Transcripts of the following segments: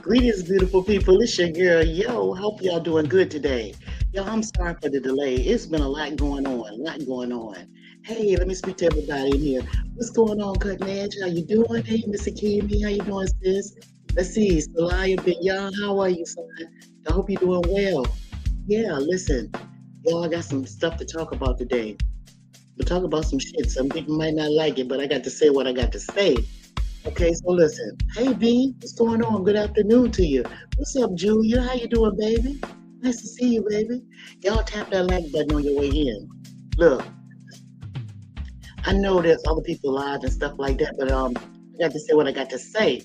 Greetings, beautiful people. It's your girl. Yo, hope y'all doing good today. Yo, I'm sorry for the delay. It's been a lot going on. A lot going on. Hey, let me speak to everybody in here. What's going on, Cutting Edge? How you doing? Hey, Mr. Kimmy, how you doing, sis? Let's see. Salaya Ben Young, how are you, son? I hope you're doing well. Yeah, listen. Y'all, I got some stuff to talk about today. We'll talk about some shit. Some people might not like it, but I got to say what I got to say. Okay, so listen. Hey V, what's going on? Good afternoon to you. What's up, Julia? How you doing, baby? Nice to see you, baby. Y'all tap that like button on your way in. Look, I know there's other people live and stuff like that, but I got to say what I got to say.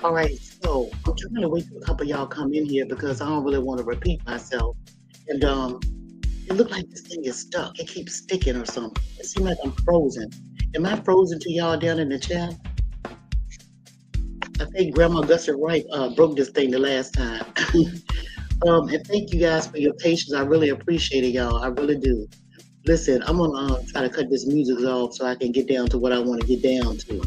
All right, so I'm trying to wait till a couple of y'all come in here because I don't really want to repeat myself. And it looked like this thing is stuck. It keeps sticking or something. It seems like I'm frozen. Am I frozen to y'all down in the chat? I think Grandma Gusser Wright broke this thing the last time. And thank you guys for your patience. I really appreciate it, y'all. I really do. Listen, I'm gonna try to cut this music off so I can get down to what I want to get down to,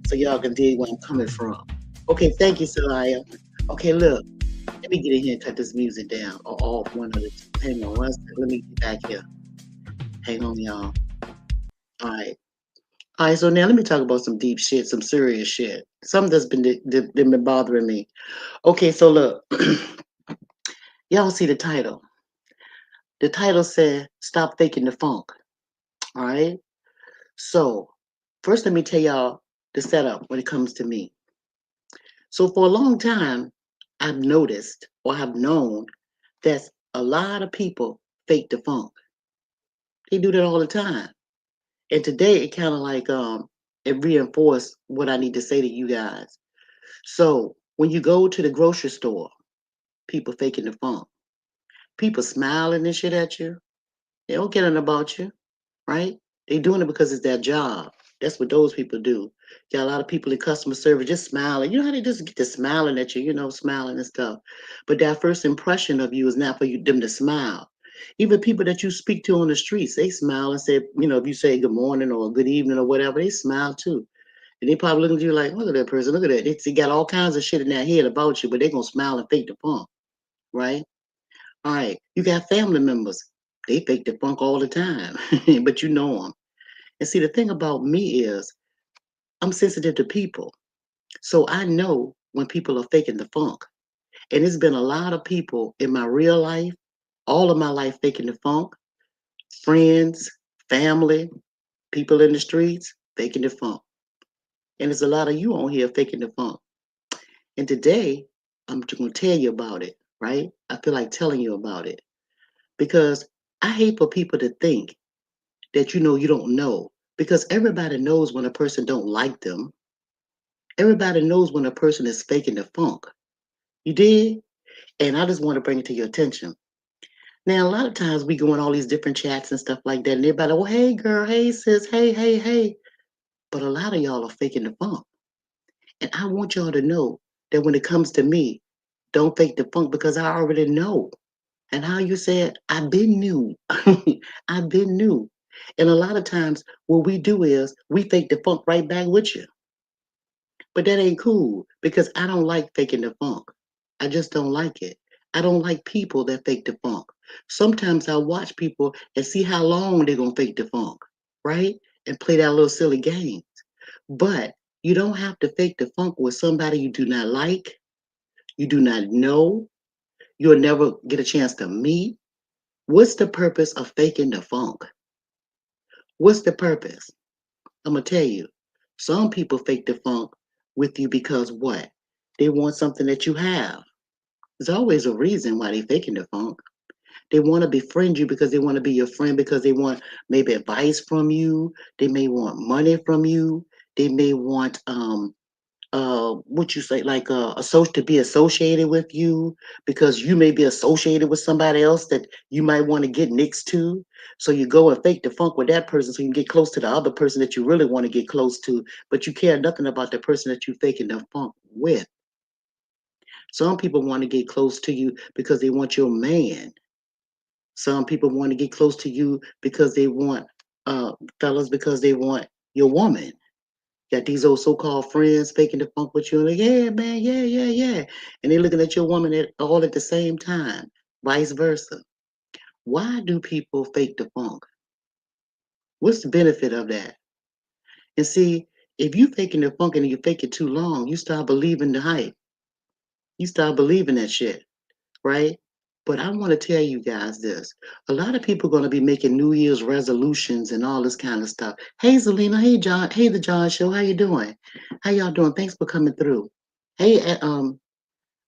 so y'all can dig where I'm coming from. Okay, thank you, Celaya. Okay, look, let me get in here and cut this music down or off one of the two. Hang on one second. Let me get back here. Hang on, y'all. All right. All right, so now let me talk about some deep shit, some serious shit. Something that's been bothering me. Okay, so look, y'all see the title. The title said, Stop Faking the Funk. All right. So, first, let me tell y'all the setup when it comes to me. So, for a long time, I've noticed or have known that a lot of people fake the funk. They do that all the time. And today, it kind of like, it reinforced what I need to say to you guys. So, when you go to the grocery store, people faking the funk. People smiling and shit at you. They don't care nothing about you, right? They doing it because it's their job. That's what those people do. Got a lot of people in customer service just smiling. You know how they just get to smiling at you, smiling and stuff. But that first impression of you is not for you them to smile. Even people that you speak to on the streets, they smile and say, if you say good morning or good evening or whatever, they smile too. And they probably look at you like, look at that person, look at that. They got all kinds of shit in their head about you, but they're gonna smile and fake the funk, right? All right. You got family members. They fake the funk all the time, but you know them. And see, the thing about me is I'm sensitive to people. So I know when people are faking the funk. And it's been a lot of people in my real life, all of my life faking the funk, friends, family, people in the streets faking the funk. And there's a lot of you on here faking the funk. And today, I'm just going to tell you about it, right? I feel like telling you about it because I hate for people to think that you don't know because everybody knows when a person don't like them. Everybody knows when a person is faking the funk. You did? And I just want to bring it to your attention. Now, a lot of times we go in all these different chats and stuff like that, and everybody, well, hey, girl, hey, sis, hey, hey, hey. But a lot of y'all are faking the funk. And I want y'all to know that when it comes to me, don't fake the funk because I already know. And how you said, I've been new. I've been new. And a lot of times, what we do is we fake the funk right back with you. But that ain't cool because I don't like faking the funk. I just don't like it. I don't like people that fake the funk. Sometimes I watch people and see how long they're going to fake the funk, right? And play that little silly game. But you don't have to fake the funk with somebody you do not like, you do not know, you'll never get a chance to meet. What's the purpose of faking the funk? What's the purpose? I'm going to tell you. Some people fake the funk with you because what? They want something that you have. There's always a reason why they faking the funk. They want to befriend you because they want to be your friend because they want maybe advice from you. They may want money from you. They may want what you say like to be associated with you because you may be associated with somebody else that you might want to get next to. So you go and fake the funk with that person so you can get close to the other person that you really want to get close to, but you care nothing about the person that you faking the funk with. Some people want to get close to you because they want your man. Some people want to get close to you because they want fellas because they want your woman. Got these old so-called friends faking the funk with you, and like, yeah, man, yeah, yeah, yeah. And they're looking at your woman all at the same time, vice versa. Why do people fake the funk? What's the benefit of that? And see, if you faking the funk and you fake it too long, you start believing the hype. You start believing that shit, right? But I want to tell you guys this. A lot of people are going to be making New Year's resolutions and all this kind of stuff. Hey, Zelina. Hey, John. Hey, the John Show. How you doing? How y'all doing? Thanks for coming through. Hey,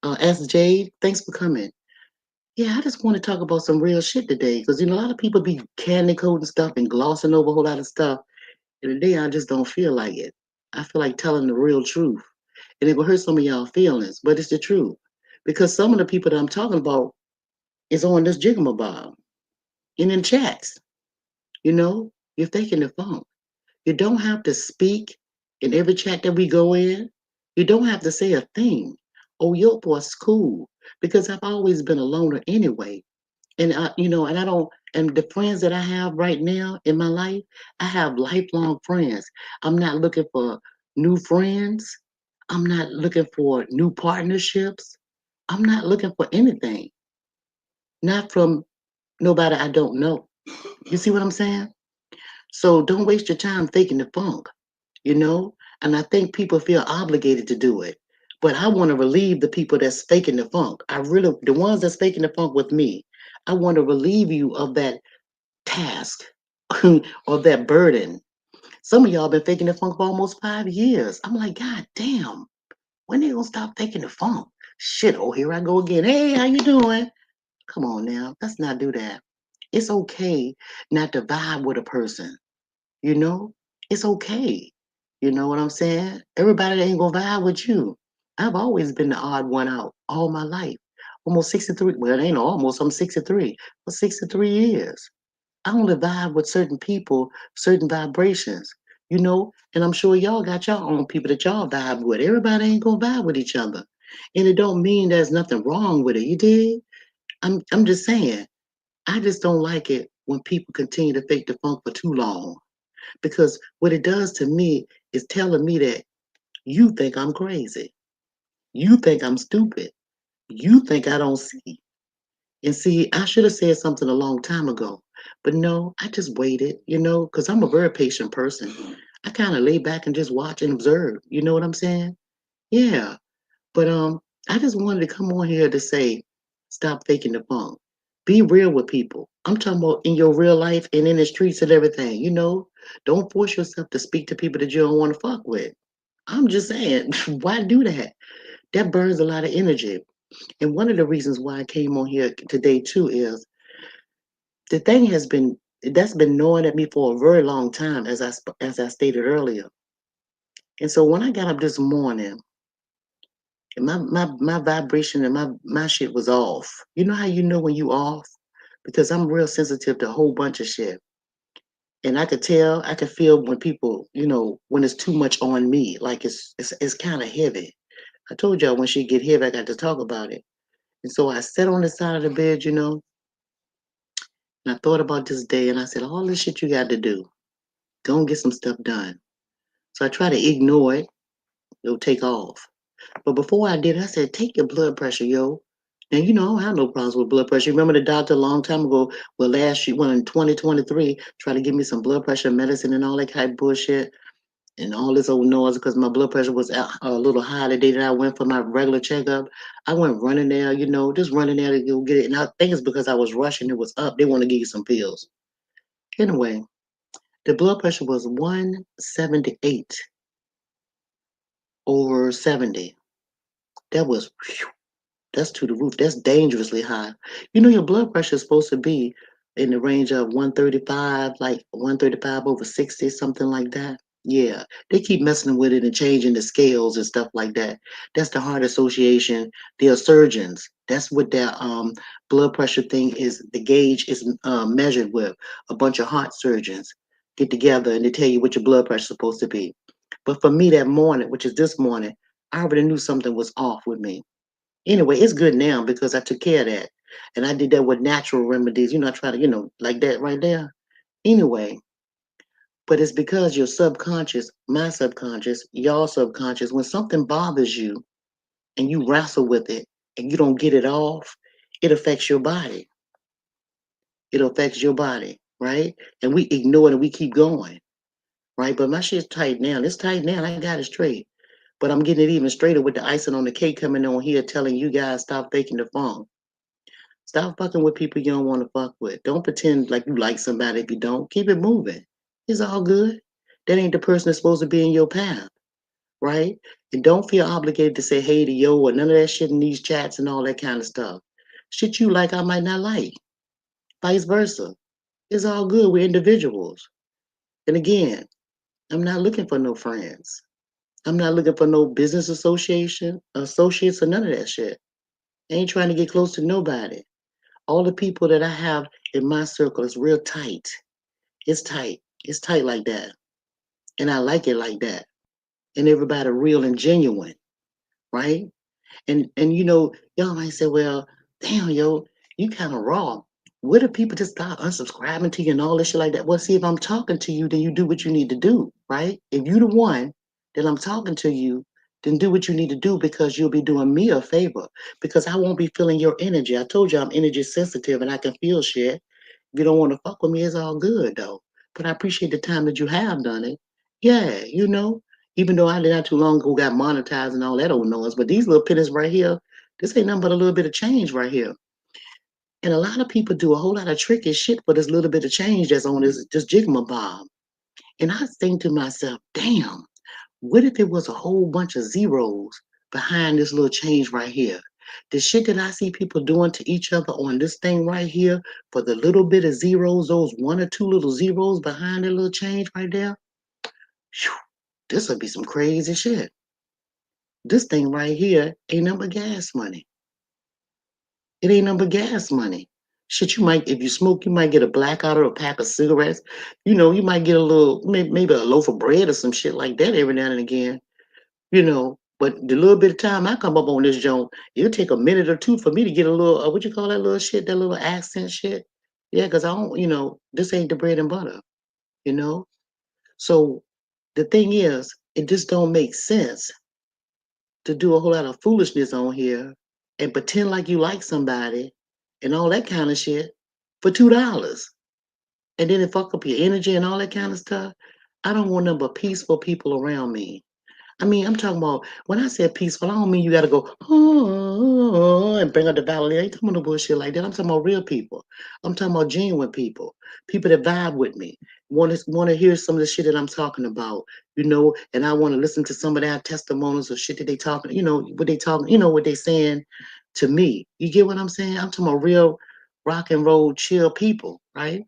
SJ. Thanks for coming. Yeah, I just want to talk about some real shit today because a lot of people be candy coating stuff and glossing over a whole lot of stuff. And today I just don't feel like it. I feel like telling the real truth. And it will hurt some of y'all feelings, but it's the truth. Because some of the people that I'm talking about is on this jigamabob and in chats. You know, you're faking the funk. You don't have to speak in every chat that we go in. You don't have to say a thing. Oh, your boy's cool. Because I've always been a loner anyway. And and I don't, and the friends that I have right now in my life, I have lifelong friends. I'm not looking for new friends. I'm not looking for new partnerships. I'm not looking for anything. Not from nobody I don't know. You see what I'm saying? So don't waste your time faking the funk, you know? And I think people feel obligated to do it. But I want to relieve the people that's faking the funk. I really, the ones that's faking the funk with me, I want to relieve you of that task or that burden. Some of y'all been faking the funk for almost 5 years. I'm like, God damn, when they gonna stop faking the funk? Shit, oh, here I go again. Hey, how you doing? Come on now, let's not do that. It's okay not to vibe with a person, you know? It's okay. You know what I'm saying? Everybody ain't gonna vibe with you. I've always been the odd one out all my life. Almost 63. Well, it ain't almost, I'm 63. For 63 years. I only vibe with certain people, certain vibrations, and I'm sure y'all got your own people that y'all vibe with. Everybody ain't gonna vibe with each other. And it don't mean there's nothing wrong with it, you dig? I'm just saying, I just don't like it when people continue to fake the funk for too long. Because what it does to me is telling me that you think I'm crazy. You think I'm stupid. You think I don't see. And see, I should have said something a long time ago, but no, I just waited, because I'm a very patient person. I kind of lay back and just watch and observe. You know what I'm saying? Yeah. But I just wanted to come on here to say, stop faking the funk. Be real with people. I'm talking about in your real life and in the streets and everything. Don't force yourself to speak to people that you don't want to fuck with. I'm just saying, why do that? That burns a lot of energy. And one of the reasons why I came on here today too is the thing has been that's been gnawing at me for a very long time, as I stated earlier. And so when I got up this morning, my vibration and my shit was off. You know how you know when you off? Because I'm real sensitive to a whole bunch of shit. And I could feel when people, when it's too much on me, like it's kind of heavy. I told y'all when she get heavy, I got to talk about it. And so I sat on the side of the bed, and I thought about this day, and I said, all this shit you got to do, go and get some stuff done. So I try to ignore it. It'll take off. But before I did, I said, take your blood pressure, yo. And I don't have no problems with blood pressure. Remember the doctor a long time ago, well, last year, well, in 2023, tried to give me some blood pressure medicine and all that kind of bullshit and all this old noise because my blood pressure was a little high the day that I went for my regular checkup. I went running there, just running there to go get it. And I think it's because I was rushing. It was up. They want to give you some pills. Anyway, the blood pressure was 178 over 70. That was, whew, that's to the roof. That's dangerously high. Your blood pressure is supposed to be in the range of 135, like 135 over 60, something like that. Yeah, they keep messing with it and changing the scales and stuff like that. That's the Heart Association. They are surgeons. That's what their blood pressure thing is. The gauge is measured with. A bunch of heart surgeons get together and they tell you what your blood pressure is supposed to be. But for me that morning, which is this morning, I already knew something was off with me. Anyway, it's good now because I took care of that. And I did that with natural remedies. I try to, like that right there. Anyway, But it's because your subconscious, my subconscious, your subconscious, when something bothers you and you wrestle with it and you don't get it off, it affects your body. It affects your body, right? And we ignore it and we keep going, right? But my shit's tight now. It's tight now. I got it straight. But I'm getting it even straighter with the icing on the cake coming on here telling you guys stop faking the funk. Stop fucking with people you don't want to fuck with. Don't pretend like you like somebody if you don't. Keep it moving. It's all good. That ain't the person that's supposed to be in your path, right? And don't feel obligated to say hey to yo or none of that shit in these chats and all that kind of stuff. Shit you like, I might not like. Vice versa. It's all good. We're individuals. And again, I'm not looking for no friends. I'm not looking for no business associates, or none of that shit. I ain't trying to get close to nobody. All the people that I have in my circle is real tight. It's tight. It's tight like that. And I like it like that. And everybody real and genuine, right? And y'all might say, well, damn, yo, you kind of raw. What if people just start unsubscribing to you and all this shit like that? Well, see, if I'm talking to you, then you do what you need to do, right? If you the one that I'm talking to you, then do what you need to do because you'll be doing me a favor because I won't be feeling your energy. I told you I'm energy sensitive and I can feel shit. If you don't want to fuck with me, it's all good though. But I appreciate the time that you have done it. Yeah, even though I did not too long ago got monetized and all that old noise, but these little pennies right here, this ain't nothing but a little bit of change right here. And a lot of people do a whole lot of tricky shit for this little bit of change that's on this jigamabob. And I think to myself, damn, what if it was a whole bunch of zeros behind this little change right here? The shit that I see people doing to each other on this thing right here for the little bit of zeros, those one or two little zeros behind that little change right there, whew, this would be some crazy shit. This thing right here ain't nothing but gas money. It ain't nothing but gas money. Shit, you might, if you smoke, you might get a blackout or a pack of cigarettes. You might get a little, maybe a loaf of bread or some shit like that every now and again. But the little bit of time I come up on this joint, it'll take a minute or two for me to get a little, what you call that little shit, that little accent shit. Yeah, because I don't, this ain't the bread and butter, you know? So the thing is, it just don't make sense to do a whole lot of foolishness on here and pretend like you like somebody and all that kind of shit for $2. And then it fuck up your energy and all that kind of stuff. I don't want nothing but peaceful people around me. I mean, I'm talking about when I said peaceful, I don't mean you got to go and bring up the valley. I ain't talking about no bullshit like that. I'm talking about real people. I'm talking about genuine people that vibe with me, want to hear some of the shit that I'm talking about, and I want to listen to some of their testimonies or shit that they talking, what they talking, what they saying to me. You get what I'm saying? I'm talking about real rock and roll, chill people, right?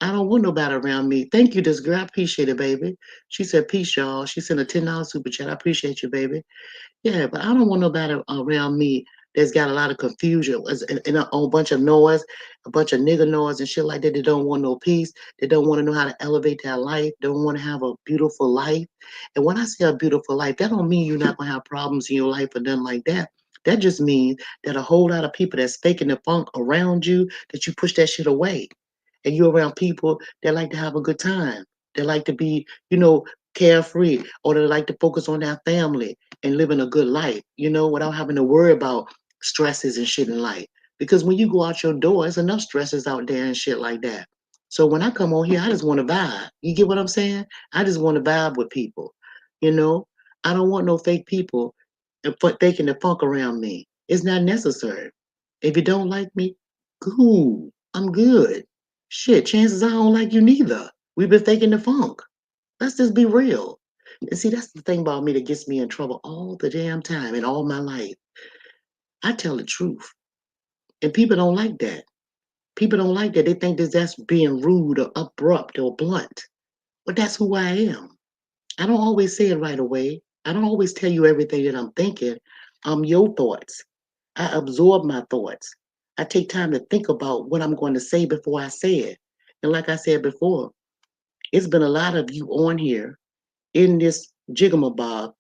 I don't want nobody around me. Thank you, this girl. I appreciate it, baby. She said, peace, y'all. She sent a $10 super chat. I appreciate you, baby. Yeah, but I don't want nobody around me that's got a lot of confusion and a whole bunch of noise, a bunch of nigger noise and shit like that. They don't want no peace. They don't want to know how to elevate their life. They don't want to have a beautiful life. And when I say a beautiful life, that don't mean you're not going to have problems in your life or nothing like that. That just means that a whole lot of people that's faking the funk around you, that you push that shit away and you're around people that like to have a good time. They like to be, carefree, or they like to focus on their family and living a good life, without having to worry about stresses and shit in life. Because when you go out your door, there's enough stresses out there and shit like that. So when I come on here, I just want to vibe. You get what I'm saying? I just want to vibe with people. You know, I don't want no fake people faking the funk around me. It's not necessary. If you don't like me, cool. I'm good. Shit, chances I don't like you neither. We've been faking the funk. Let's just be real. And see, that's the thing about me that gets me in trouble all the damn time in all my life. I tell the truth. And people don't like that. People don't like that. They think that that's being rude or abrupt or blunt. But that's who I am. I don't always say it right away. I don't always tell you everything that I'm thinking. I'm your thoughts. I absorb my thoughts. I take time to think about what I'm going to say before I say it. And like I said before, it's been a lot of you on here in this jigamabob,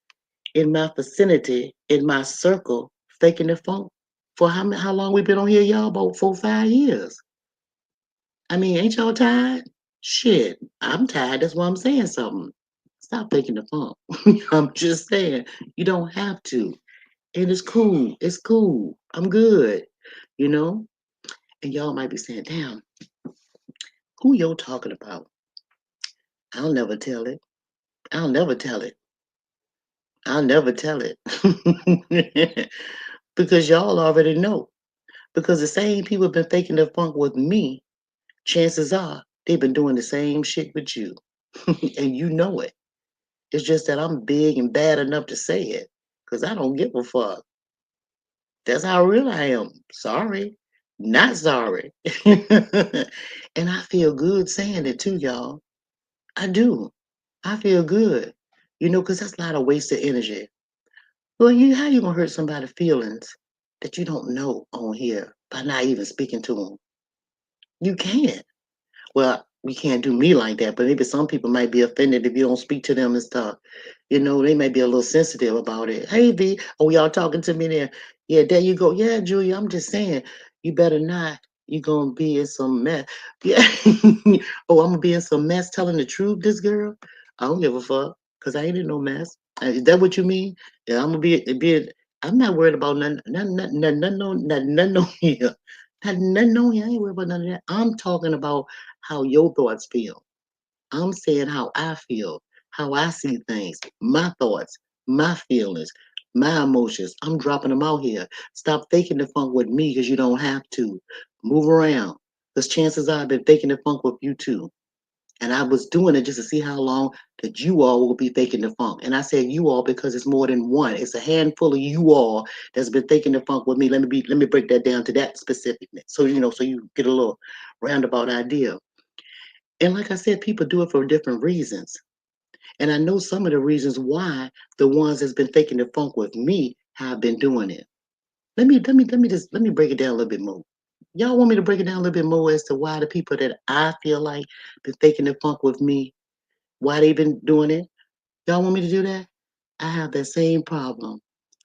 in my vicinity, in my circle, faking the funk. For how long we been on here, y'all? About 4, 5 years. I mean, ain't y'all tired? Shit, I'm tired. That's why I'm saying something. Stop faking the funk. I'm just saying, you don't have to. And it's cool. It's cool. I'm good. You know? And y'all might be saying, damn, who you talking about? I'll never tell it. I'll never tell it. I'll never tell it. Because y'all already know. Because the same people have been faking the funk with me, chances are they've been doing the same shit with you. And you know it. It's just that I'm big and bad enough to say it. Because I don't give a fuck. That's how real I am. Sorry. Not sorry. And I feel good saying it too, y'all. I do. I feel good. You know, because that's a lot of wasted energy. Well, how you gonna hurt somebody's feelings that you don't know on here by not even speaking to them? You can't. Well, you can't do me like that, but maybe some people might be offended if you don't speak to them and stuff. You know, they may be a little sensitive about it. Hey, V, oh, y'all talking to me there? Yeah, there you go. Yeah, Julia, I'm just saying, you better not. You're gonna be in some mess. Yeah. Oh, I'm gonna be in some mess telling the truth, this girl. I don't give a fuck, because I ain't in no mess. Is that what you mean? Yeah, I'm gonna be. I'm not worried about none on here. None on here. I ain't worried about none of that. I'm talking about how your thoughts feel. I'm saying how I feel, how I see things, my thoughts, my feelings, my emotions. I'm dropping them out here. Stop faking the funk with me because you don't have to. Move around. Because chances are I've been faking the funk with you too. And I was doing it just to see how long that you all will be faking the funk. And I said you all because it's more than one. It's a handful of you all that's been faking the funk with me. Let me break that down to that specificness. So so you get a little roundabout idea. And like I said, people do it for different reasons. And I know some of the reasons why the ones that's been faking the funk with me have been doing it. Let me break it down a little bit more. Y'all want me to break it down a little bit more as to why the people that I feel like been faking the funk with me, why they been doing it? Y'all want me to do that? I have that same problem.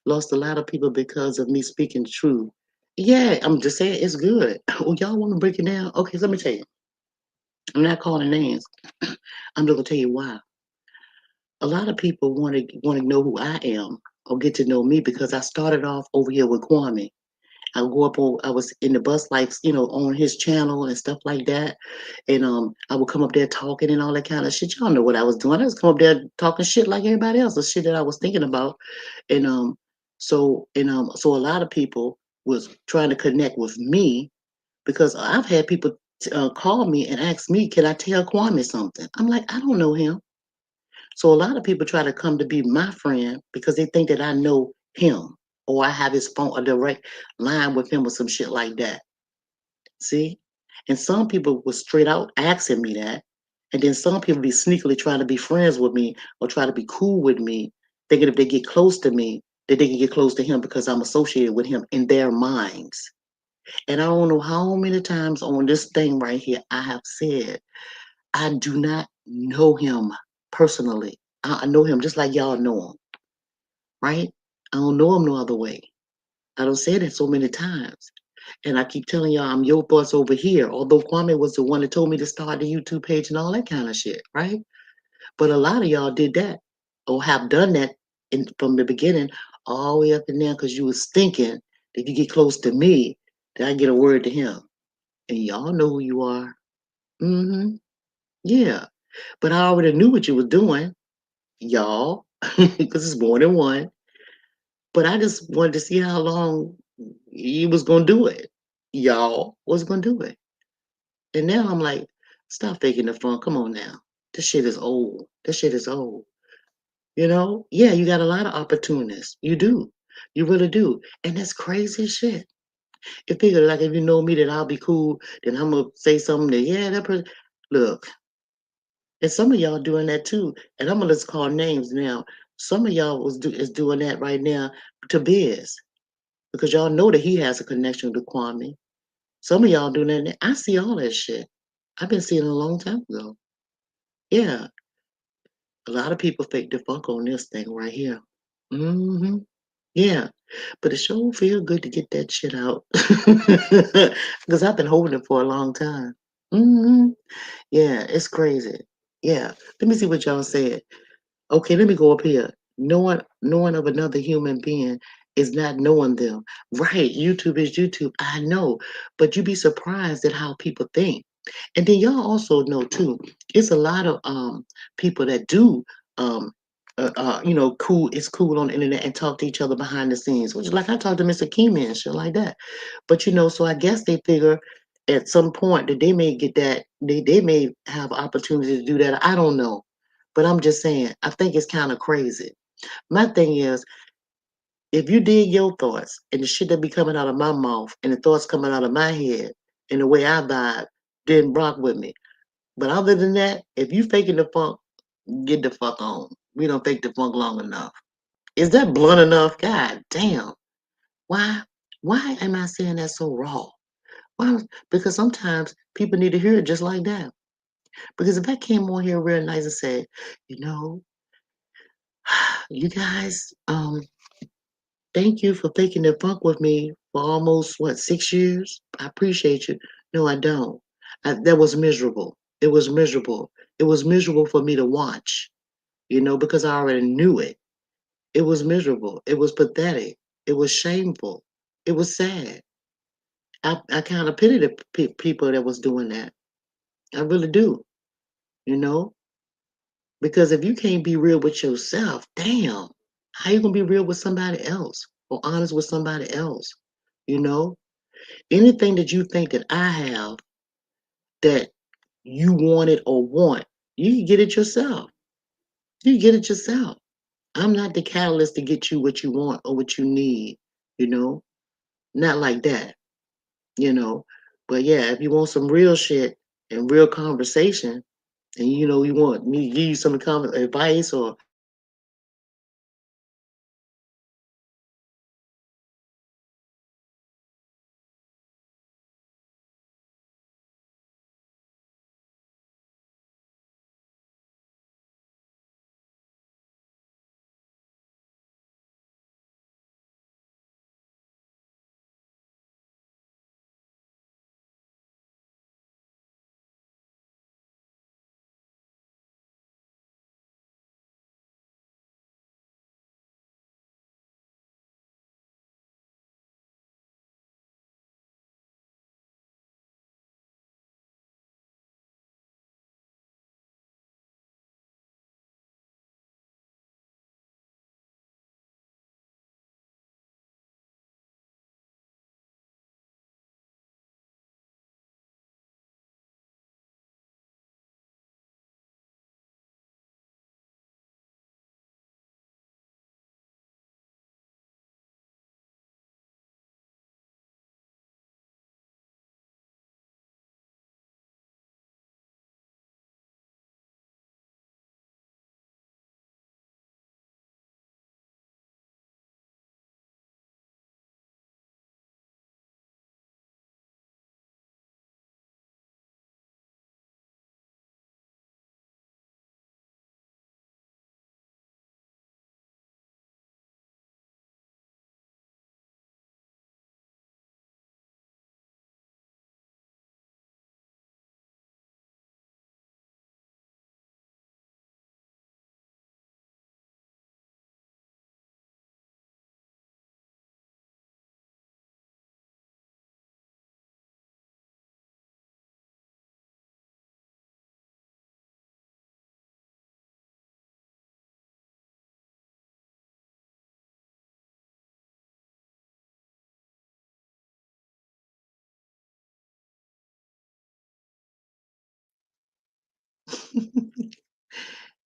Lost a lot of people because of me speaking the truth. Yeah, I'm just saying it's good. Oh, y'all want to break it down? Okay, so let me tell you. I'm not calling names. I'm just gonna tell you why. A lot of people want to know who I am or get to know me because I started off over here with Kwame. I was in the bus lights, on his channel and stuff like that. And I would come up there talking and all that kind of shit. Y'all know what I was doing. I was come up there talking shit like everybody else, the shit that I was thinking about. And so a lot of people was trying to connect with me because I've had people call me and ask me, can I tell Kwame something? I'm like, I don't know him. So a lot of people try to come to be my friend because they think that I know him or I have his phone, a direct line with him or some shit like that. See? And some people were straight out asking me that. And then some people be sneakily trying to be friends with me or try to be cool with me, thinking if they get close to me, that they can get close to him because I'm associated with him in their minds. And I don't know how many times on this thing right here I have said, I do not know him personally. I know him just like y'all know him, right? I don't know him no other way. I don't say that so many times. And I keep telling y'all I'm your thoughts over here. Although Kwame was the one that told me to start the YouTube page and all that kind of shit, right? But a lot of y'all did that or have done that from the beginning all the way up and down because you was thinking that if you get close to me, that I get a word to him. And y'all know who you are. Mm-hmm. Yeah. But I already knew what you was doing, y'all, because it's more than one. But I just wanted to see how long he was gonna do it. Y'all was gonna do it. And now I'm like, stop faking the fun. Come on now. This shit is old. This shit is old. Yeah, you got a lot of opportunists. You do. You really do. And that's crazy as shit. It figure like if you know me that I'll be cool, then I'm gonna say something that, yeah, that person look, and some of y'all doing that too. And I'm gonna just call names now. Some of y'all is doing that right now to Biz. Because y'all know that he has a connection to Kwame. Some of y'all doing that. I see all that shit. I've been seeing it a long time ago. Yeah, a lot of people fake the funk on this thing right here. Hmm. Yeah, but it sure feel good to get that shit out because I've been holding it for a long time. Hmm. Yeah, it's crazy. Yeah. Let me see what y'all said. Okay, let me go up here. Knowing of another human being is not knowing them. Right. YouTube is YouTube. I know. But you be surprised at how people think. And then y'all also know too, it's a lot of people that do um cool, it's cool on the internet and talk to each other behind the scenes, which like I talked to Mr. Keyman and shit like that. But so I guess they figure at some point that they may get that they may have opportunity to do that. I don't know. But I'm just saying, I think it's kind of crazy. My thing is, if you dig your thoughts and the shit that be coming out of my mouth and the thoughts coming out of my head and the way I vibe, then rock with me. But other than that, if you faking the funk, get the fuck on. We don't fake the funk long enough. Is that blunt enough? God damn. Why? Why am I saying that so raw? Why? Because sometimes people need to hear it just like that. Because if I came on here real nice and said, you know, you guys, thank you for faking the funk with me for almost what 6 years. I appreciate you. No, I don't. That was miserable. It was miserable. It was miserable for me to watch. Because I already knew it. It was miserable. It was pathetic. It was shameful. It was sad. I kind of pity the people that was doing that. I really do. You know, because if you can't be real with yourself, damn, how you gonna be real with somebody else or honest with somebody else? You know, anything that you think that I have that you want it or want, you can get it yourself. You can get it yourself. I'm not the catalyst to get you what you want or what you need. You know, not like that. you know. But yeah, if you want some real shit and real conversation, and you want me to give you some advice or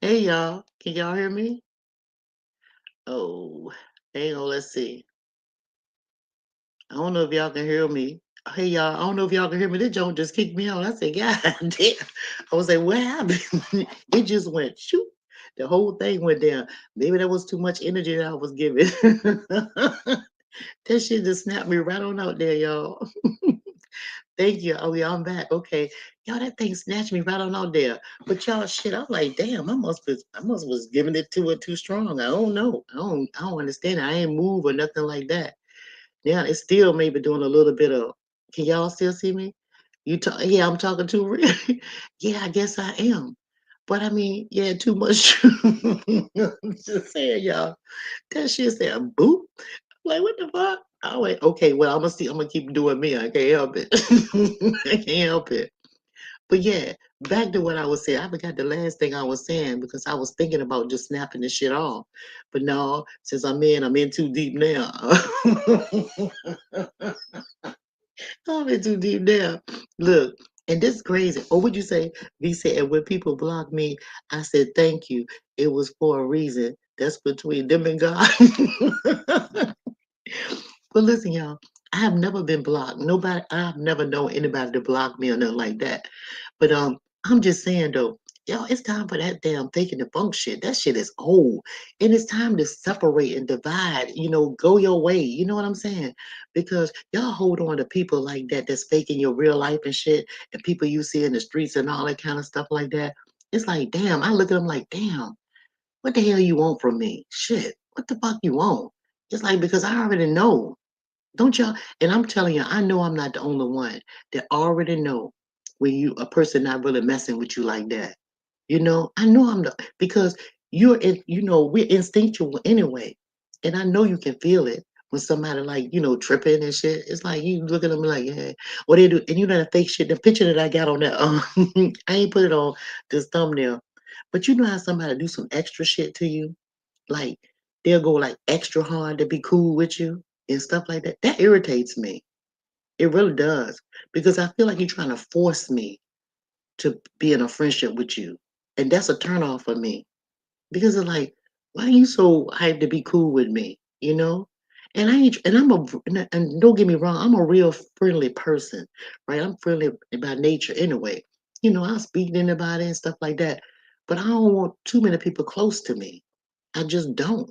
hey y'all, can y'all hear me? Oh, hang on, let's see. I don't know if y'all can hear me. Hey y'all, I don't know if y'all can hear me. This joint just kicked me out. I said, God damn. I was like, what happened? It just went shoot. The whole thing went down. Maybe that was too much energy that I was giving. That shit just snapped me right on out there, y'all. Thank you. Oh, yeah, I'm back. Okay. Y'all, that thing snatched me right on out there. But y'all, shit, I'm like, damn, I must was giving it too strong. I don't know. I don't understand it. I ain't move or nothing like that. Yeah, it's still maybe doing a little bit of, can y'all still see me? Yeah, I'm talking too real. Yeah, I guess I am. But I mean, yeah, too much. I'm just saying, y'all. That shit said boop. Like, what the fuck? I went, okay, well, I'm gonna see, I'm gonna keep doing me. I can't help it. I can't help it. But yeah, back to what I was saying. I forgot the last thing I was saying because I was thinking about just snapping this shit off. But no, since I'm in too deep now. I'm in too deep now. Look, and this is crazy. Or would you say, V said, and when people block me, I said, thank you. It was for a reason. That's between them and God. But listen, y'all, I have never been blocked. Nobody, I've never known anybody to block me or nothing like that. But I'm just saying though, y'all, it's time for that damn faking the funk shit. That shit is old. And it's time to separate and divide, go your way. You know what I'm saying? Because y'all hold on to people like that that's faking your real life and shit, and people you see in the streets and all that kind of stuff like that. It's like, damn, I look at them like, damn, what the hell you want from me? Shit, what the fuck you want? It's like, because I already know. Don't y'all? And I'm telling you, I know I'm not the only one that already know when you a person not really messing with you like that. I know I'm the because we're instinctual anyway, and I know you can feel it when somebody like tripping and shit. It's like you look at them like, yeah, what they do, and that fake shit. The picture that I got on that, I ain't put it on this thumbnail, but you know how somebody do some extra shit to you, like they'll go like extra hard to be cool with you and stuff like that. That irritates me. It really does. Because I feel like you're trying to force me to be in a friendship with you. And that's a turn off for me. Because it's like, why are you so hyped to be cool with me? And I ain't and I'm a and don't get me wrong, I'm a real friendly person, right? I'm friendly by nature anyway. I speak to anybody and stuff like that. But I don't want too many people close to me. I just don't.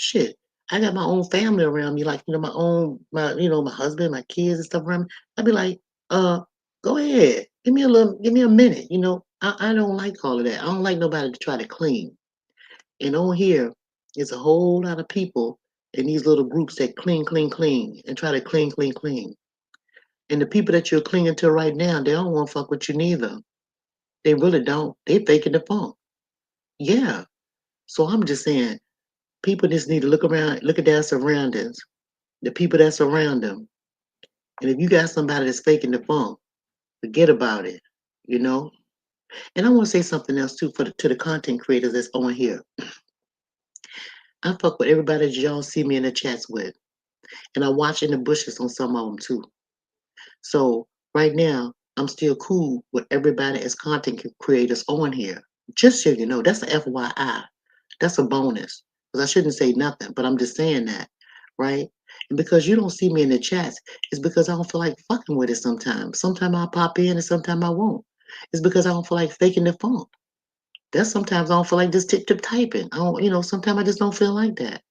Shit, I got my own family around me, like, my husband, my kids and stuff around me. I'd be like, uh, go ahead. Give me a minute, I don't like all of that. I don't like nobody to try to clean. And on here, there's a whole lot of people in these little groups that clean, clean, clean, and try to clean, clean, clean. And the people that you're clinging to right now, they don't want to fuck with you neither. They really don't. They faking the funk. Yeah. So I'm just saying, people just need to look around, look at their surroundings, the people that surround them. And if you got somebody that's faking the funk, forget about it, you know? And I want to say something else too to the content creators that's on here. I fuck with everybody that y'all see me in the chats with. And I watch in the bushes on some of them too. So right now, I'm still cool with everybody as content creators on here. Just so you know, that's a FYI. That's a bonus. Because I shouldn't say nothing, but I'm just saying that, right? And because you don't see me in the chats, it's because I don't feel like fucking with it sometimes. Sometimes I'll pop in and sometimes I won't. It's because I don't feel like faking the funk. That's sometimes I don't feel like just tip typing. I don't, sometimes I just don't feel like that.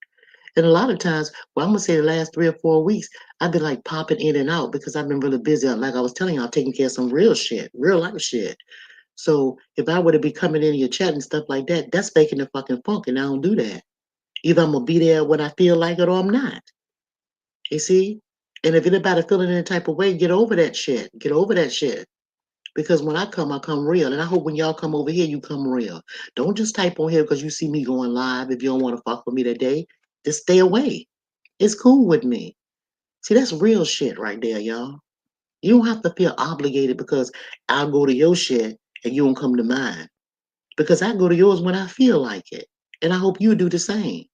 And a lot of times, well, I'm gonna say the last 3 or 4 weeks, I've been like popping in and out because I've been really busy. Like I was telling you, I'm taking care of some real shit, real life shit. So if I were to be coming in your chat and stuff like that, that's faking the fucking funk, and I don't do that. Either I'm gonna be there when I feel like it or I'm not. You see? And if anybody feeling any type of way, get over that shit. Get over that shit. Because when I come real. And I hope when y'all come over here, you come real. Don't just type on here because you see me going live if you don't want to fuck with me that day. Just stay away. It's cool with me. See, that's real shit right there, y'all. You don't have to feel obligated because I'll go to your shit and you don't come to mine. Because I go to yours when I feel like it. And I hope you do the same.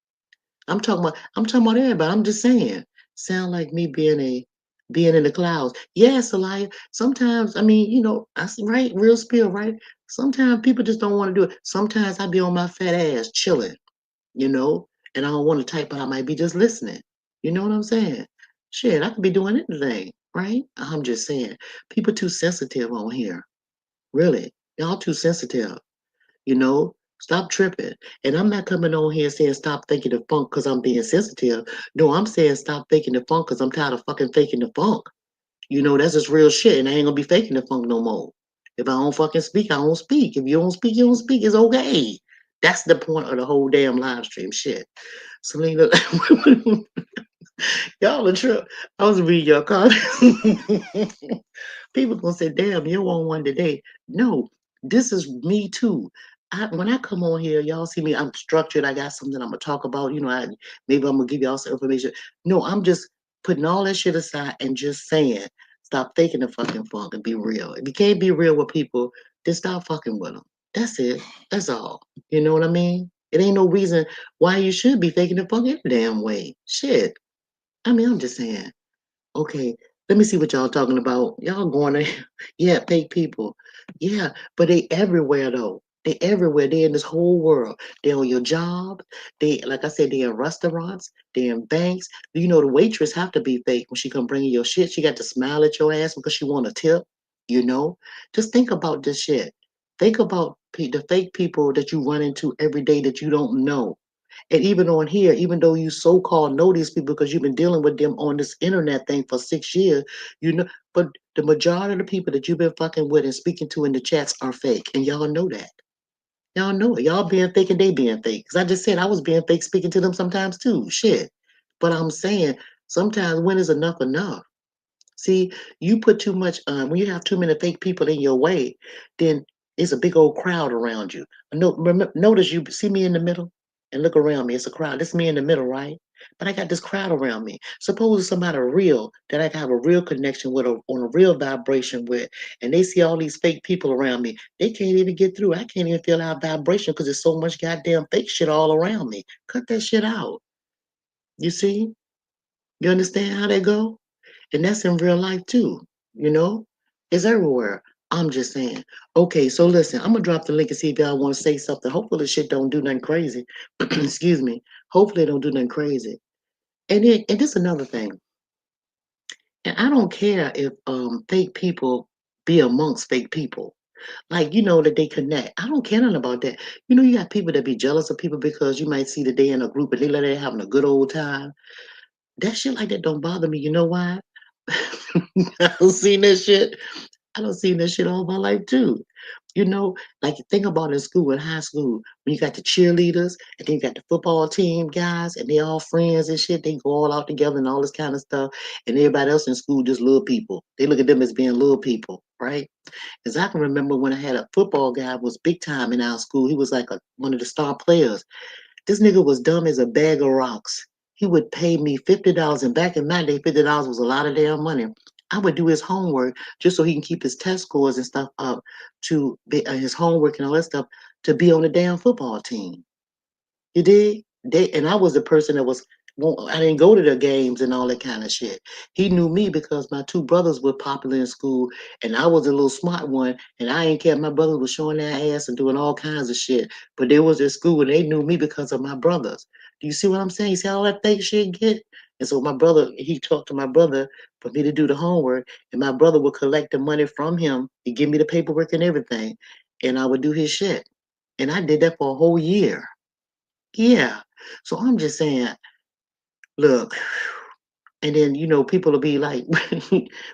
I'm talking about everybody. I'm just saying. Sound like me being in the clouds. Yes, Elijah. Sometimes, I mean, I see right, real spill, right? Sometimes people just don't want to do it. Sometimes I be on my fat ass chilling, you know, and I don't want to type, but I might be just listening. You know what I'm saying? Shit, I could be doing anything, right? I'm just saying. People too sensitive on here. Really. Y'all too sensitive. Stop tripping. And I'm not coming on here saying stop faking the funk because I'm being sensitive. No, I'm saying stop faking the funk because I'm tired of fucking faking the funk. That's just real shit, and I ain't gonna be faking the funk no more. If I don't fucking speak, I don't speak. If you don't speak, you don't speak. It's okay. That's the point of the whole damn live stream shit. Selena, Y'all a trip. I was reading your comments. People gonna say, "Damn, you want one today?" No, this is me too. When I come on here, y'all see me. I'm structured. I got something I'm gonna talk about. Maybe I'm gonna give y'all some information. No, I'm just putting all that shit aside and just saying, stop faking the fucking funk and be real. If you can't be real with people, then stop fucking with them. That's it. That's all. You know what I mean? It ain't no reason why you should be faking the funk any damn way. Shit. I mean, I'm just saying. Okay, let me see what y'all talking about. Y'all going to, yeah, fake people. Yeah, but they everywhere though. They everywhere. They in this whole world. They on your job. They, like I said, they in restaurants. They in banks. You know, the waitress have to be fake when she come bring you your shit. She got to smile at your ass because she want a tip. You know, just think about this shit. Think about the fake people that you run into every day that you don't know. And even on here, even though you so-called know these people because you've been dealing with them on this internet thing for 6 years, you know, but the majority of the people that you've been fucking with and speaking to in the chats are fake, and y'all know that. Y'all know it. Y'all being fake and they being fake. Because I just said I was being fake speaking to them sometimes too. Shit. But I'm saying sometimes when is enough enough? See, you put too much when you have too many fake people in your way, then it's a big old crowd around you. Notice you see me in the middle and look around me. It's a crowd. It's me in the middle, right? But I got this crowd around me. Suppose it's somebody real that I can have a real connection with, on a real vibration with, and they see all these fake people around me. They can't even get through. I can't even feel our vibration because there's so much goddamn fake shit all around me. Cut that shit out. You see? You understand how that go? And that's in real life too, you know? It's everywhere. I'm just saying. Okay, so listen, I'm gonna drop the link and see if y'all want to say something. Hopefully the shit don't do nothing crazy. Excuse me. Hopefully it don't do nothing crazy. And this another thing. And I don't care if fake people be amongst fake people. Like, you know, that they connect. I don't care nothing about that. You know, you got people that be jealous of people because you might see that they in a group and they like they having a good old time. That shit like that don't bother me. You know why? I don't seen that shit. I don't seen that shit all my life too. You know, like you think about in school, in high school, when you got the cheerleaders and then you got the football team guys and they all friends and shit, they go all out together and all this kind of stuff. And everybody else in school just little people. They look at them as being little people, right? Because I can remember when I had a football guy who was big time in our school. He was like one of the star players. This nigga was dumb as a bag of rocks. He would pay me $50, and back in my day, $50 was a lot of damn money. I would do his homework just so he can keep his test scores and stuff up to be, his homework and all that stuff to be on the damn football team. You did? And I was the person that was. Well, I didn't go to the games and all that kind of shit. He knew me because my two brothers were popular in school, and I was a little smart one, and I ain't care. My brothers was showing their ass and doing all kinds of shit, but they was at school and they knew me because of my brothers. Do you see what I'm saying? You see all that fake shit get? And so my brother, he talked to my brother for me to do the homework, and my brother would collect the money from him. He'd give me the paperwork and everything, and I would do his shit. And I did that for a whole year. Yeah. So I'm just saying, look, and then people will be like,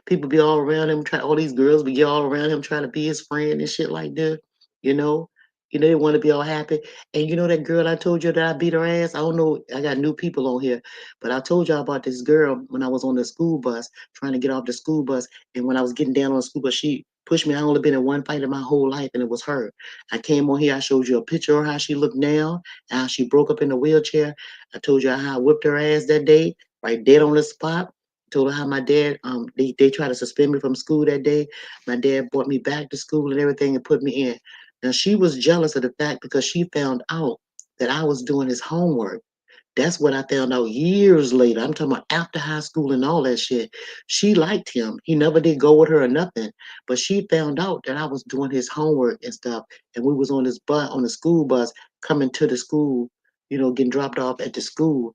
people be all around him, all these girls be all around him trying to be his friend and shit like that. You know, they want to be all happy. And you know that girl I told you that I beat her ass. I don't know. I got new people on here, but I told y'all about this girl when I was on the school bus trying to get off the school bus, and when I was getting down on the school bus, she pushed me. I only been in one fight in my whole life, and it was her. I came on here. I showed you a picture of how she looked now, how she broke up in the wheelchair. I told you how I whipped her ass that day right dead on the spot. Told her how my dad, they tried to suspend me from school that day. My dad brought me back to school and everything and put me in. Now she was jealous of the fact because she found out that I was doing his homework. That's what I found out years later. I'm talking about after high school and all that shit. She liked him. He never did go with her or nothing. But she found out that I was doing his homework and stuff. And we was on this bus, on the school bus, coming to the school, getting dropped off at the school.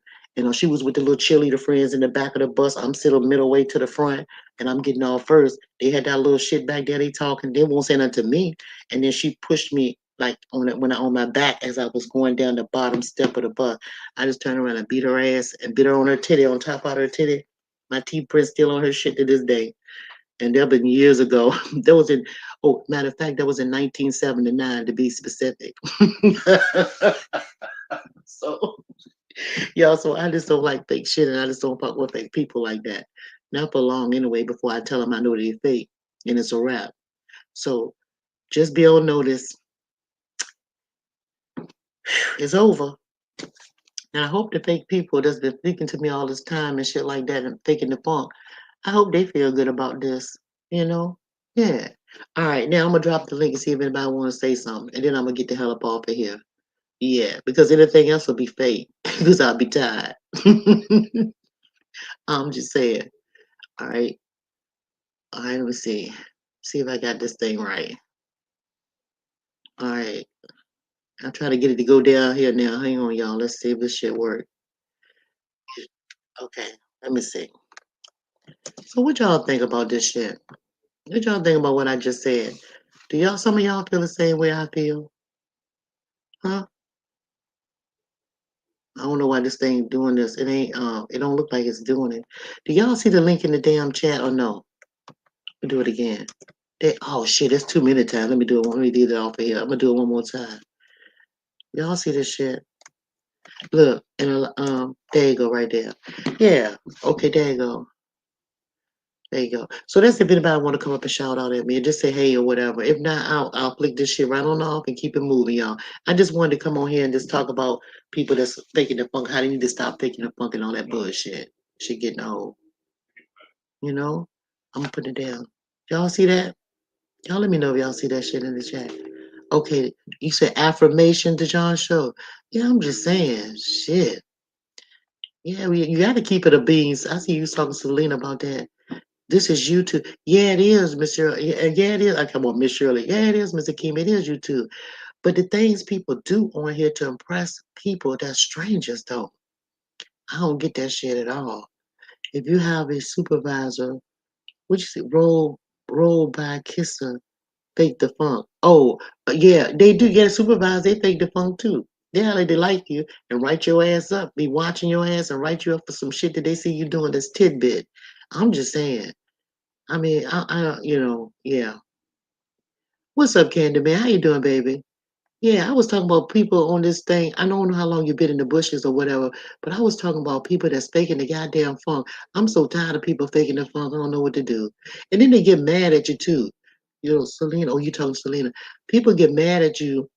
She was with the little cheerleader friends in the back of the bus. I'm sitting middle way to the front and I'm getting off first. They had that little shit back there. They talking. They won't say nothing to me. And then she pushed me like on my back as I was going down the bottom step of the bus. I just turned around and beat her ass and bit her on her titty, on top of her titty. My teeth print still on her shit to this day. And that been years ago. That was in, oh, matter of fact, that was in 1979 to be specific. So, Y'all, so I just don't like fake shit, and I just don't fuck with fake people like that. Not for long anyway, before I tell them I know they fake, and it's a wrap. So just be on notice. It's over. And I hope the fake people that's been speaking to me all this time and shit like that and faking the funk, I hope they feel good about this. You know? Yeah. All right, now I'm gonna drop the link and see if anybody wanna say something, and then I'm gonna get the hell up off of here. Yeah, because anything else will be fake. Because I'll be tired. I'm just saying. All right. All right, let me see. See if I got this thing right. All right. I'm trying to get it to go down here now. Hang on, y'all. Let's see if this shit work. Okay, let me see. So what y'all think about this shit? What y'all think about what I just said? Do y'all some of y'all feel the same way I feel? Huh? I don't know why this thing doing this. It ain't it don't look like it's doing it. Do y'all see the link in the damn chat or no? Let me do it again. Oh shit, it's 2 minute time. Let me do it. Let me do it off of here. I'm gonna do it one more time. Y'all see this shit? Look, and there you go, right there. Yeah. Okay, there you go. There you go. So that's if anybody want to come up and shout out at me and just say hey or whatever. If not, I'll flick this shit right on off and keep it moving, y'all. I just wanted to come on here and just talk about people that's faking the funk. How they need to stop faking the funk and all that bullshit. Shit getting old. You know? I'm gonna put it down. Y'all see that? Y'all let me know if y'all see that shit in the chat. Okay, you said affirmation to John Show. Yeah, I'm just saying, shit. Yeah, you got to keep it a beans. I see you was talking to Selena about that. This is YouTube. Yeah, it is, Miss Shirley. Yeah, it is. I come on, Miss Shirley. Yeah, it is, Mr. Kim. It is YouTube. But the things people do on here to impress people that's strangers, though, I don't get that shit at all. If you have a supervisor, what you say, roll by kisser, fake the funk. Oh, yeah, they do get a supervisor. They fake the funk too. Yeah, like they like you and write your ass up. Be watching your ass and write you up for some shit that they see you doing that's tidbit. I'm just saying. I mean, yeah. What's up, Candy Man? How you doing, baby? Yeah, I was talking about people on this thing. I don't know how long you've been in the bushes or whatever, but I was talking about people that's faking the goddamn funk. I'm so tired of people faking the funk. I don't know what to do. And then they get mad at you too. You know, Selena. Oh, you talking to Selena? People get mad at you,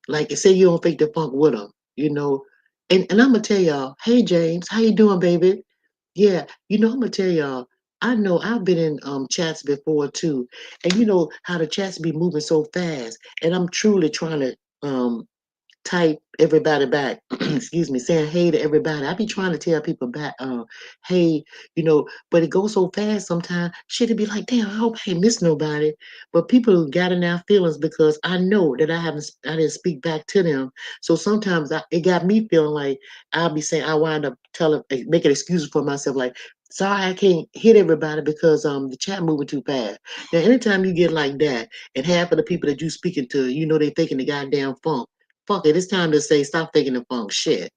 like say you don't fake the funk with them. You know, and I'm gonna tell y'all. Hey, James, how you doing, baby? Yeah, I'm gonna tell y'all. I know I've been in chats before too, and you know how the chats be moving so fast, and I'm truly trying to type everybody back, excuse me, saying hey to everybody. I be trying to tell people back, hey, but it goes so fast sometimes. Shit, it be like, damn, I hope I ain't miss nobody. But people got in their feelings because I know that I didn't speak back to them. So sometimes it got me feeling like I'll be saying, I wind up making excuses for myself, like, sorry, I can't hit everybody because the chat moving too fast. Now, anytime you get like that, and half of the people that you speaking to, they thinking the goddamn funk. Fuck it, it's time to say stop faking the funk shit.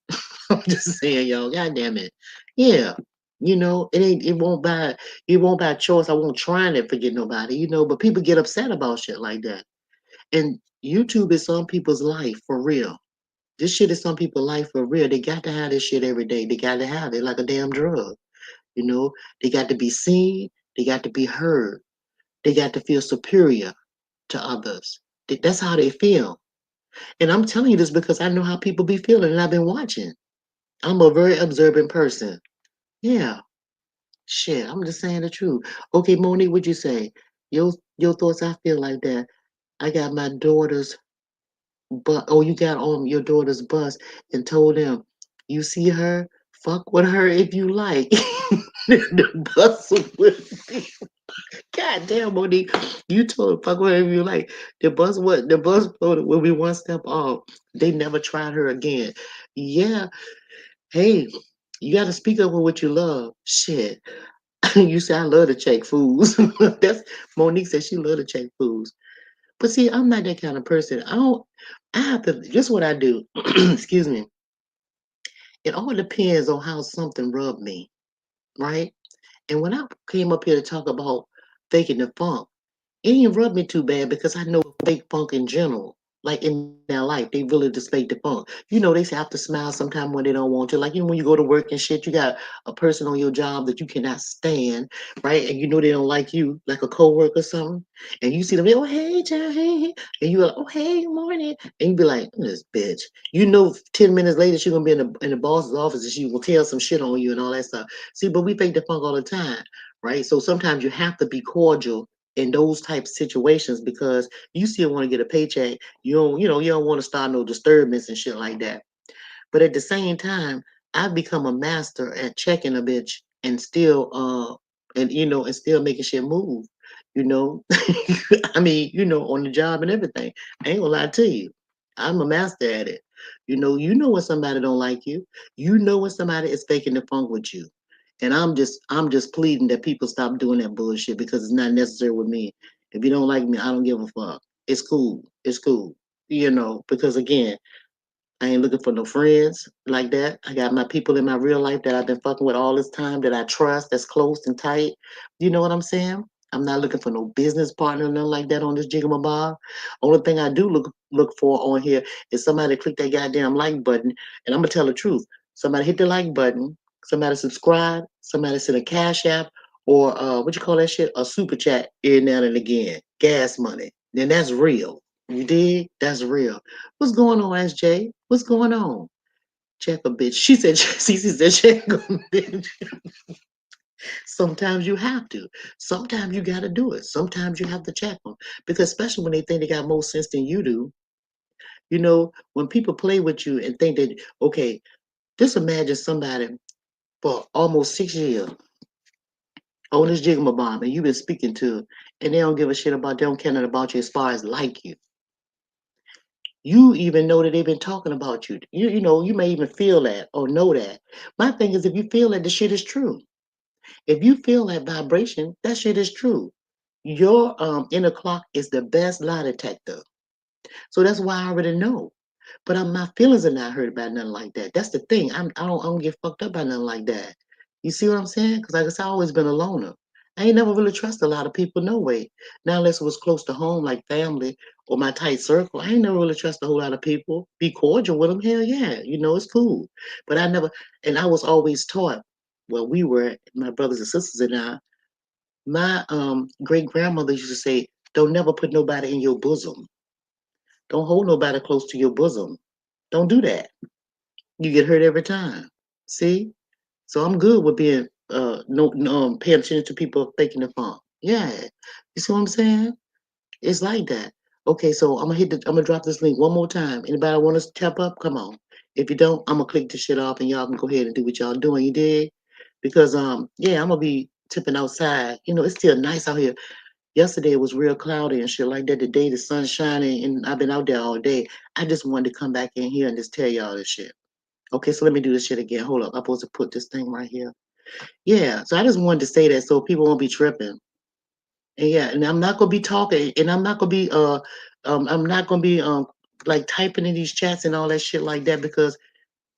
I'm just saying, y'all, god damn it. Yeah. It won't by choice. I won't try to forget nobody, but people get upset about shit like that. And YouTube is some people's life for real. This shit is some people's life for real. They got to have this shit every day. They got to have it like a damn drug. You know, they got to be seen, they got to be heard, they got to feel superior to others. That's how they feel. And I'm telling you this because I know how people be feeling and I've been watching. I'm a very observant person. Yeah. Shit. I'm just saying the truth. Okay, Monique, what'd you say? Your thoughts, I feel like that. I got my daughter's you got on your daughter's bus and told them, you see her? Fuck with her if you like. The bus with me. God damn, Monique. You told her fuck with her if you like. The bus will be one step off. They never tried her again. Yeah. Hey, you got to speak up with what you love. Shit. You say I love to check fools. That's Monique said she love to check fools. But see, I'm not that kind of person. I have to just what I do. Excuse me. It all depends on how something rubbed me, right? And when I came up here to talk about faking the funk, it didn't rub me too bad because I know fake funk in general. like in their life. They really display the funk. You know, they have to smile sometime when they don't want to. Like, you know, when you go to work and shit, you got a person on your job that you cannot stand, right? And you know they don't like you, like a coworker or something. And you see them, oh hey, John, hey. And you're like, oh hey, good morning. And you be like, this bitch. You know, 10 minutes later she's gonna be in the boss's office and she will tell some shit on you and all that stuff. See, but we fake the funk all the time, right? So sometimes you have to be cordial in those type of situations because you still want to get a paycheck. You don't want to start no disturbance and shit like that. But at the same time, I've become a master at checking a bitch and still and still making shit move. You know, I mean, on the job and everything. I ain't gonna lie to you. I'm a master at it. You know when somebody don't like you. You know when somebody is faking the funk with you. And I'm just pleading that people stop doing that bullshit because it's not necessary with me. If you don't like me, I don't give a fuck. It's cool. It's cool. Because again, I ain't looking for no friends like that. I got my people in my real life that I've been fucking with all this time that I trust, that's close and tight. You know what I'm saying? I'm not looking for no business partner, nothing like that on this jigamabob. Only thing I do look for on here is somebody to click that goddamn like button, and I'm gonna tell the truth. Somebody hit the like button, somebody subscribe, somebody send a cash app, or what you call that shit? A super chat in now and again. Gas money. Then that's real. You dig? That's real. What's going on, SJ? What's going on? Check a bitch. She said, Cece said, check a bitch. Sometimes you have to. Sometimes you got to do it. Sometimes you have to check them. Because especially when they think they got more sense than you do, when people play with you and think that, okay, just imagine somebody for almost 6 years on this jigama and you've been speaking to, and they don't give a shit about, they don't care nothing about you as far as like you. You even know that they've been talking about you. You may even feel that or know that. My thing is, if you feel that the shit is true, if you feel that vibration, that shit is true. Your inner clock is the best lie detector. So that's why I already know. But my feelings are not hurt by nothing like that. That's the thing. I don't get fucked up by nothing like that. You see what I'm saying? Because I guess I always been a loner. I ain't never really trust a lot of people, no way. Now unless it was close to home, like family or my tight circle, I ain't never really trust a whole lot of people. Be cordial with them, hell yeah, it's cool. But and I was always taught. Well, we were my brothers and sisters and I. My great grandmother used to say, "Don't never put nobody in your bosom. Don't hold nobody close to your bosom. Don't do that. You get hurt every time." See? So I'm good with being no paying attention to people faking the funk. Yeah. You see what I'm saying? It's like that. Okay, so I'm gonna drop this link one more time. Anybody want us to tap up? Come on. If you don't, I'm gonna click this shit off and y'all can go ahead and do what y'all doing. You dig? Because yeah, I'm gonna be tipping outside. It's still nice out here. Yesterday it was real cloudy and shit like that. Today the sun's shining and I've been out there all day. I just wanted to come back in here and just tell y'all this shit. Okay, so let me do this shit again. Hold up. I'm supposed to put this thing right here. Yeah, so I just wanted to say that so people won't be tripping. And yeah, and I'm not gonna be talking, and I'm not gonna be like typing in these chats and all that shit like that because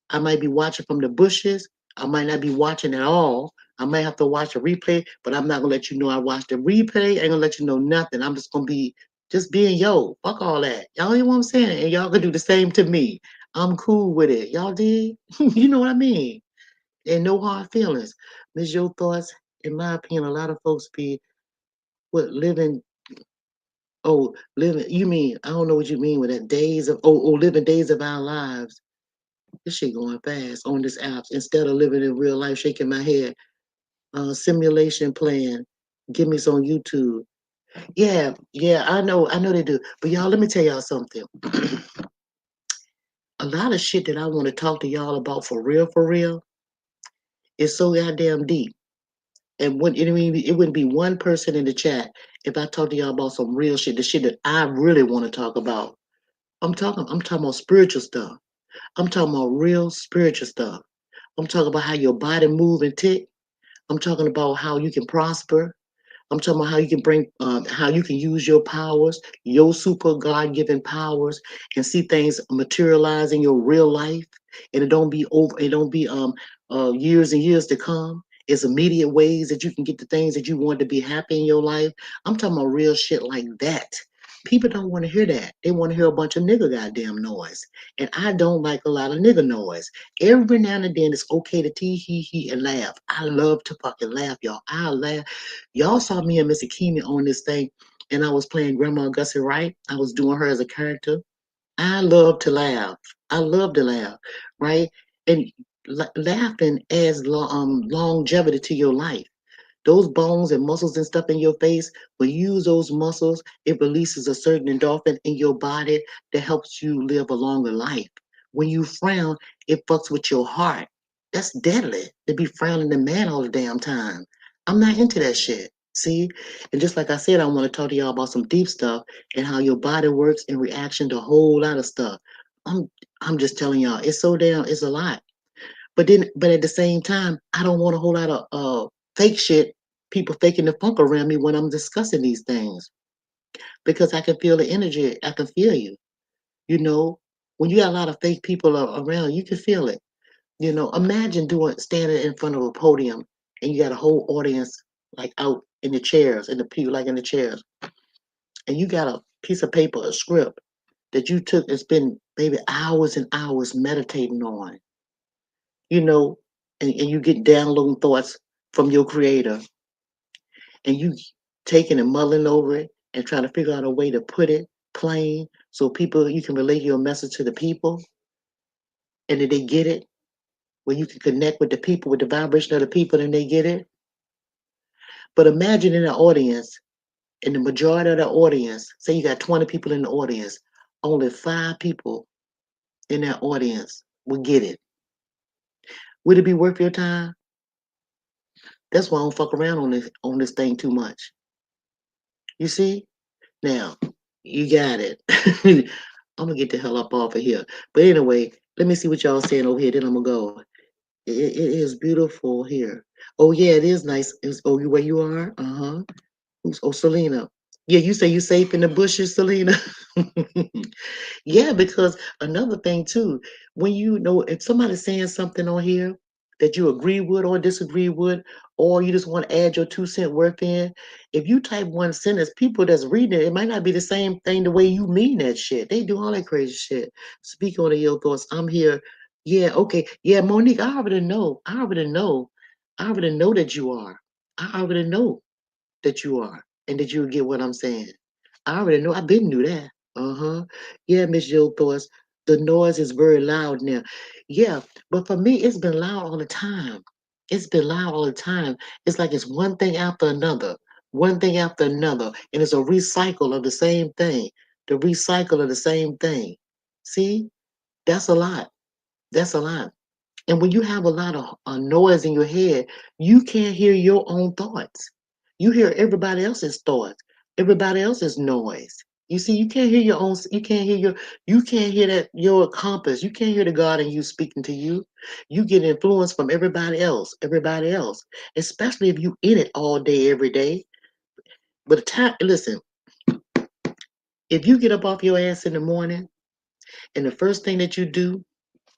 I might be watching from the bushes. I might not be watching at all. I might have to watch a replay, but I'm not gonna let you know I watched the replay. I ain't gonna let you know nothing. I'm just gonna be just being yo. Fuck all that. Y'all hear what I'm saying? And y'all can do the same to me. I'm cool with it. Y'all did? You know what I mean? And no hard feelings. Miss Your thoughts, in my opinion, a lot of folks be what living living you mean I don't know what you mean with that days of living days of our lives. This shit going fast on this app instead of living in real life, shaking my head. Simulation plan. Give me some YouTube. Yeah, yeah, I know they do. But y'all, let me tell y'all something. A lot of shit that I want to talk to y'all about for real, is so goddamn deep. And it wouldn't be one person in the chat if I talk to y'all about some real shit, the shit that I really want to talk about. I'm talking about spiritual stuff. I'm talking about real spiritual stuff. I'm talking about how your body move and tick. I'm talking about how you can prosper. I'm talking about how you can how you can use your powers, your super God-given powers, and see things materialize in your real life, and it don't be over. It don't be years and years to come. It's immediate ways that you can get the things that you want to be happy in your life. I'm talking about real shit like that. People don't want to hear that. They want to hear a bunch of nigga goddamn noise. And I don't like a lot of nigga noise. Every now and then it's okay to tee hee hee and laugh. I love to fucking laugh, y'all. I laugh. Y'all saw me and Mr. Keamy on this thing, and I was playing Grandma Gussie Wright. I was doing her as a character. I love to laugh. I love to laugh, right? And laughing adds longevity to your life. Those bones and muscles and stuff in your face, when you use those muscles, it releases a certain endorphin in your body that helps you live a longer life. When you frown, it fucks with your heart. That's deadly to be frowning the man all the damn time. I'm not into that shit. See? And just like I said, I want to talk to y'all about some deep stuff and how your body works in reaction to a whole lot of stuff. I'm I'm just telling y'all, it's a lot. But at the same time, I don't want a whole lot of fake shit, people faking the funk around me when I'm discussing these things because I can feel the energy. I can feel you. You know, when you got a lot of fake people around, you can feel it. Imagine standing in front of a podium and you got a whole audience like out in the chairs, and the people like in the chairs, and you got a piece of paper, a script that you took and spent maybe hours and hours meditating on, you know, and you get downloading thoughts from your creator, and you taking and mulling over it and trying to figure out a way to put it plain so people you can relate your message to the people and that they get it, where you can connect with the people with the vibration of the people and they get it. But imagine in the audience, in the majority of the audience, say you got 20 people in the audience, only 5 people in that audience will get it. Would it be worth your time? That's why I don't fuck around on this thing too much. You see? Now, you got it. I'm gonna get the hell up off of here. But anyway, let me see what y'all saying over here. Then I'm gonna go. It is beautiful here. Oh yeah, it is nice. You where you are? Uh-huh. Selena. Yeah, you say you safe in the bushes, Selena. Yeah, because another thing too, when you know if somebody's saying something on here that you agree with or disagree with, or you just want to add your 2 cent worth in, if you type one sentence, people that's reading it, it might not be the same thing the way you mean that shit. They do all that crazy shit. Speak on your thoughts. I'm here. Yeah, okay. Yeah, Monique, I already know. I already know. I already know that you are. I already know that you are and that you'll get what I'm saying. I already know. I've been knew that. Uh-huh. Yeah, Miss Jill Thor's the noise is very loud now. Yeah, but for me, it's been loud all the time. It's been loud all the time. It's like it's one thing after another, one thing after another, and it's a recycle of the same thing, the recycle of the same thing. See, that's a lot. That's a lot. And when you have a lot of noise in your head, you can't hear your own thoughts. You hear everybody else's thoughts, everybody else's noise. You see, you can't hear your own. You can't hear that your compass. You can't hear the God in you speaking to you. You get influence from everybody else, especially if you in it all day, every day. But listen, if you get up off your ass in the morning and the first thing that you do,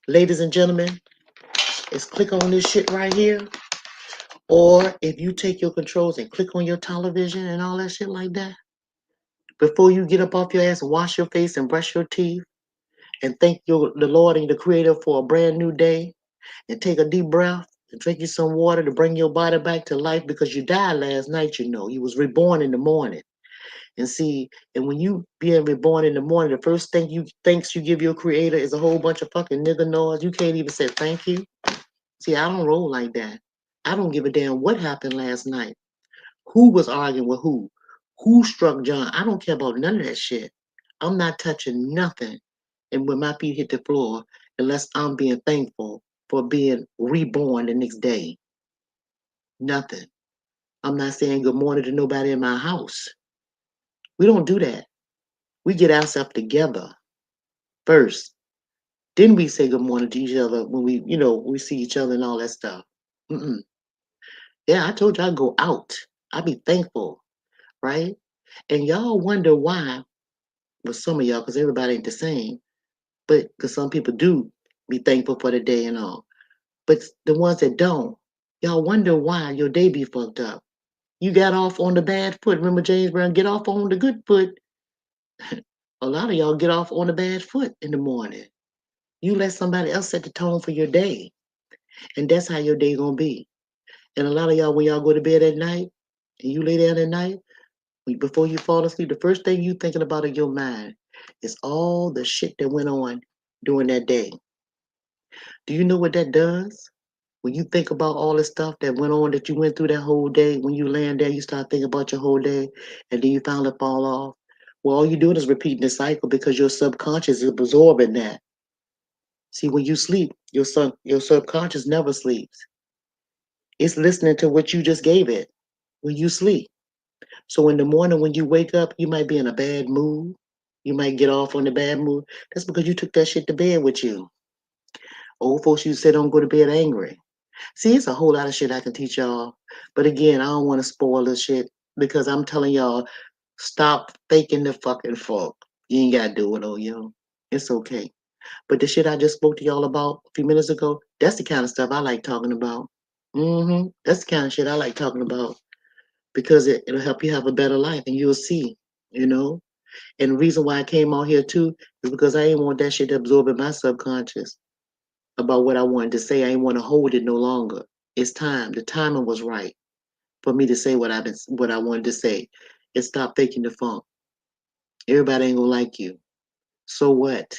ladies and gentlemen, is click on this shit right here. Or if you take your controls and click on your television and all that shit like that, before you get up off your ass and wash your face and brush your teeth and thank the Lord and the Creator for a brand new day and take a deep breath and drink you some water to bring your body back to life because you died last night, you was reborn in the morning. And see, and when you being reborn in the morning, the first thing thanks you give your creator is a whole bunch of fucking nigga noise. You can't even say thank you. See, I don't roll like that. I don't give a damn what happened last night. Who was arguing with who? Who struck John? I don't care about none of that shit. I'm not touching nothing. And when my feet hit the floor, unless I'm being thankful for being reborn the next day. Nothing. I'm not saying good morning to nobody in my house. We don't do that. We get ourselves together first. Then we say good morning to each other when we see each other and all that stuff. Mm-mm. Yeah, I told you I go out. I be thankful, right? And y'all wonder why, with some of y'all, because everybody ain't the same, but because some people do be thankful for the day and all. But the ones that don't, y'all wonder why your day be fucked up. You got off on the bad foot. Remember James Brown, get off on the good foot. A lot of y'all get off on a bad foot in the morning. You let somebody else set the tone for your day, and that's how your day gonna be. And a lot of y'all, when y'all go to bed at night, and you lay down at night, before you fall asleep, the first thing you thinking about in your mind is all the shit that went on during that day. Do you know what that does? When you think about all the stuff that went on that you went through that whole day, when you land there, you start thinking about your whole day, and then you finally fall off. Well, all you're doing is repeating the cycle because your subconscious is absorbing that. See, when you sleep, your subconscious never sleeps. It's listening to what you just gave it when you sleep. So in the morning when you wake up, you might be in a bad mood. You might get off on the bad mood. That's because you took that shit to bed with you. Old folks, you say don't go to bed angry. See, it's a whole lot of shit I can teach y'all. But again, I don't want to spoil this shit because I'm telling y'all, stop faking the fucking funk. You ain't gotta do it, oh yo. It's okay. But the shit I just spoke to y'all about a few minutes ago, that's the kind of stuff I like talking about. That's the kind of shit I like talking about because it'll help you have a better life and you'll see, you know. And the reason why I came out here too is because I ain't want that shit to absorb in my subconscious about what I wanted to say. I ain't want to hold it no longer. It's time. The timing was right for me to say what I wanted to say. And stop faking the funk. Everybody ain't gonna like you. So what?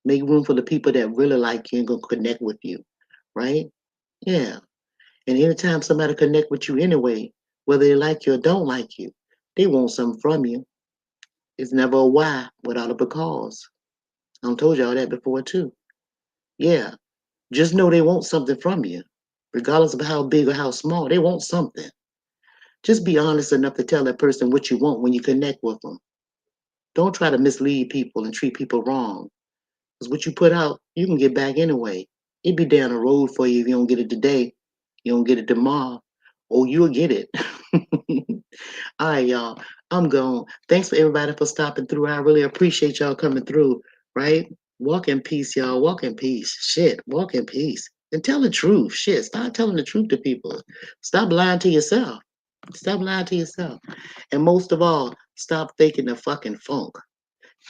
Make room for the people that really like you and gonna connect with you, right? Yeah. And anytime somebody connect with you anyway, whether they like you or don't like you, they want something from you. It's never a why without a because. I told y'all that before too. Yeah. Just know they want something from you. Regardless of how big or how small, they want something. Just be honest enough to tell that person what you want when you connect with them. Don't try to mislead people and treat people wrong. Because what you put out, you can get back anyway. It be down the road for you if you don't get it today. You don't get it tomorrow. Or you'll get it. All right, y'all. I'm gone. Thanks for everybody for stopping through. I really appreciate y'all coming through, right? Walk in peace, y'all. Walk in peace. Shit, walk in peace. And tell the truth. Shit, start telling the truth to people. Stop lying to yourself. Stop lying to yourself. And most of all, stop faking the fucking funk.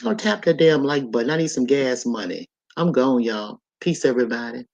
Y'all tap that damn like button. I need some gas money. I'm gone, y'all. Peace, everybody.